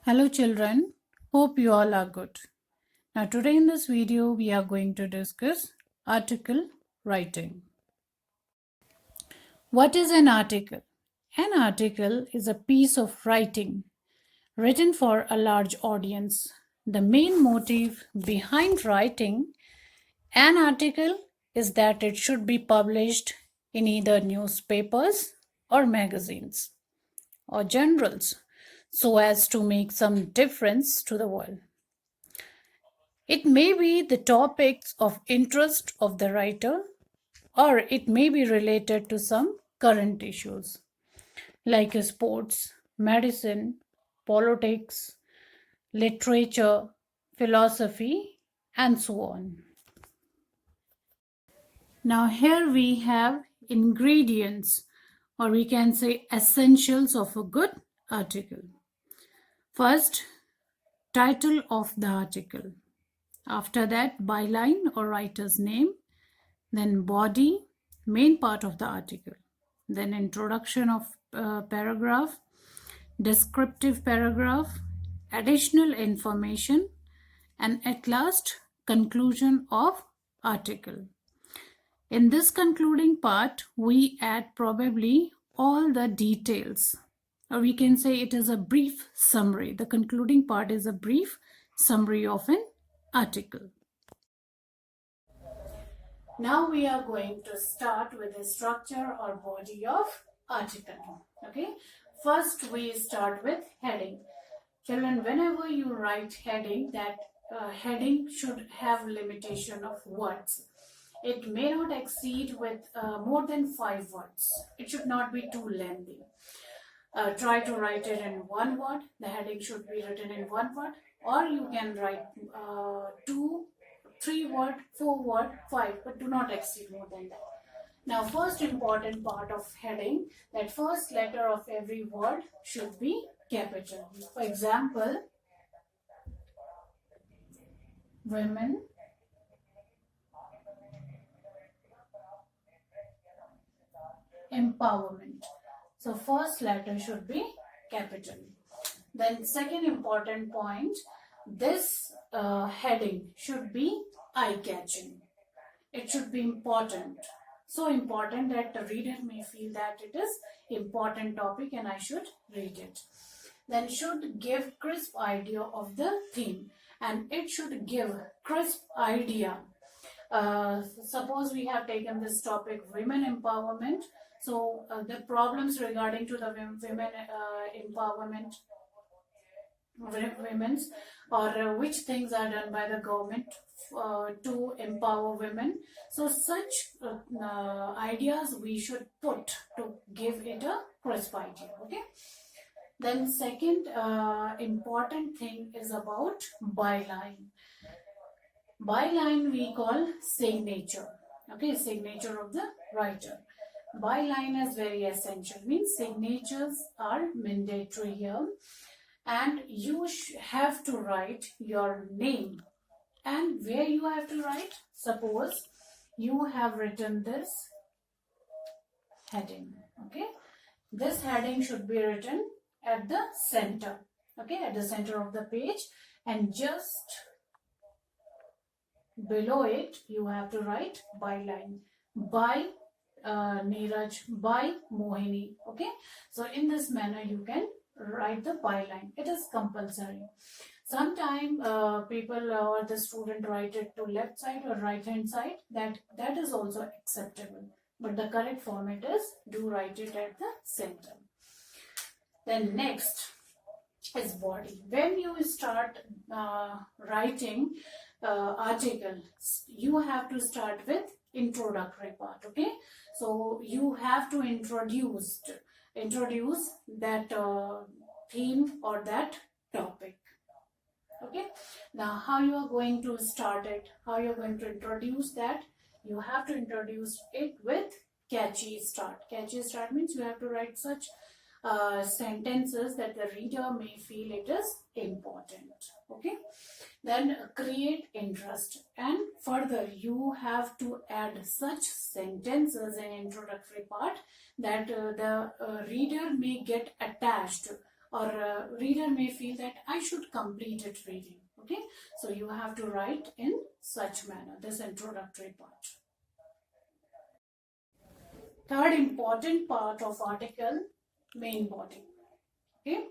Hello children, hope you all are good. Now today in this video we are going to discuss article writing. What is an article? An article is a piece of writing written for a large audience. The main motive behind writing an article is that it should be published in either newspapers or magazines or journals so as to make some difference to the world. It may be the topics of interest of the writer, or it may be related to some current issues like sports, medicine, politics, literature, philosophy, and so on. Now, here we have ingredients, or we can say essentials of a good article. First, title of the article. After that, byline or writer's name, then body, main part of the article, then introduction of paragraph, descriptive paragraph, additional information, and at last, conclusion of article. In this concluding part, we add probably all the details, or we can say it is a brief summary. The concluding part is a brief summary of an article. Now we are going to start with the structure or body of article. Okay. First we start with heading. Children, whenever you write heading, that heading should have limitation of words. It may not exceed with more than 5 words. It should not be too lengthy. Try to write it in 1 word. The heading should be written in 1 word, or you can write 2, 3 word, 4 word, 5, but do not exceed more than that. Now, first important part of heading, that first letter of every word should be capital. For example, women, empowerment. So first letter should be capital. Then second important point, this heading should be eye-catching. It should be important. So important that the reader may feel that it is important topic and I should read it. Then should give crisp idea of the theme, and it should give crisp idea. Suppose we have taken this topic women empowerment. So the problems regarding to the women empowerment, women's, or which things are done by the government to empower women. So such ideas we should put to give it a crisp idea. Okay. Then second important thing is about byline. Byline we call signature. Okay, signature of the writer. Byline is very essential, means signatures are mandatory here, and you have to write your name. And where you have to write? Suppose you have written this heading. Okay, this heading should be written at the center. Okay, at the center of the page, and just below it you have to write byline. By Neeraj, by Mohini. Okay, so in this manner you can write the byline. It is compulsory. Sometimes people or the student write it to left side or right hand side. That is also acceptable. But the correct format is do write it at the center. Then next is body. When you start writing article, you have to start with introductory part. Okay, so you have to introduce that theme or that topic. Okay, now how you are going to start it, how you are going to introduce that? You have to introduce it with catchy start. Catchy start means you have to write such sentences that the reader may feel it is important. Okay, then create interest, and further you have to add such sentences in introductory part that the reader may get attached or a reader may feel that I should complete it reading. Okay, so you have to write in such manner this introductory part. Third important part of article, main body. Okay,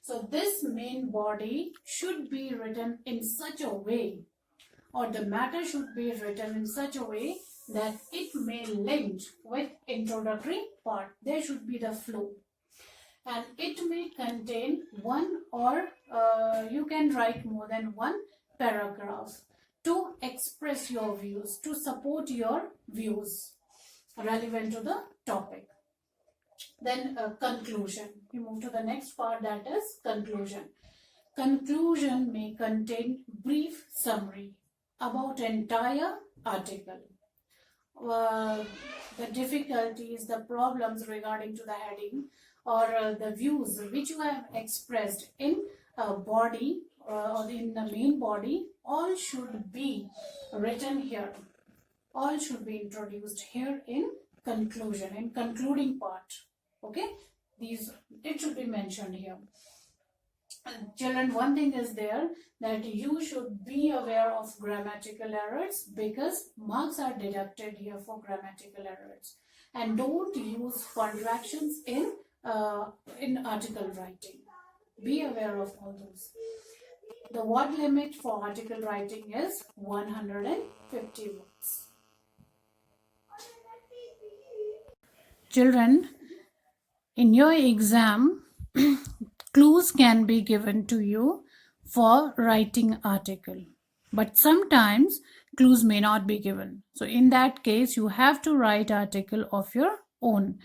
so this main body should be written in such a way, or the matter should be written in such a way that it may link with introductory part. There should be the flow, and it may contain one or you can write more than one paragraph to express your views, to support your views relevant to the topic. Then conclusion. We move to the next part, that is conclusion. Conclusion may contain brief summary about entire article. The difficulties, the problems regarding to the heading, or the views which you have expressed in a body or in the main body, all should be written here. All should be introduced here in conclusion, in concluding part. Okay, these, it should be mentioned here. Children, one thing is there, that you should be aware of grammatical errors, because marks are deducted here for grammatical errors. And don't use contractions in article writing. Be aware of all those. The word limit for article writing is 150 words. Children, in your exam, clues can be given to you for writing article, but sometimes clues may not be given. So in that case, you have to write article of your own.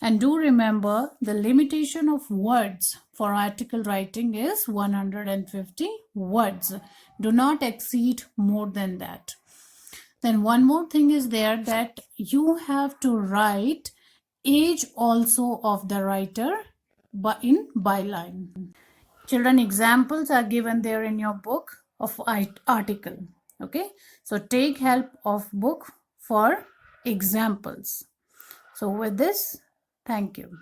And do remember, the limitation of words for article writing is 150 words. Do not exceed more than that. Then one more thing is there, that you have to write age also of the writer in byline. Children, examples are given there in your book of article. Okay, so take help of book for examples. So with this, thank you.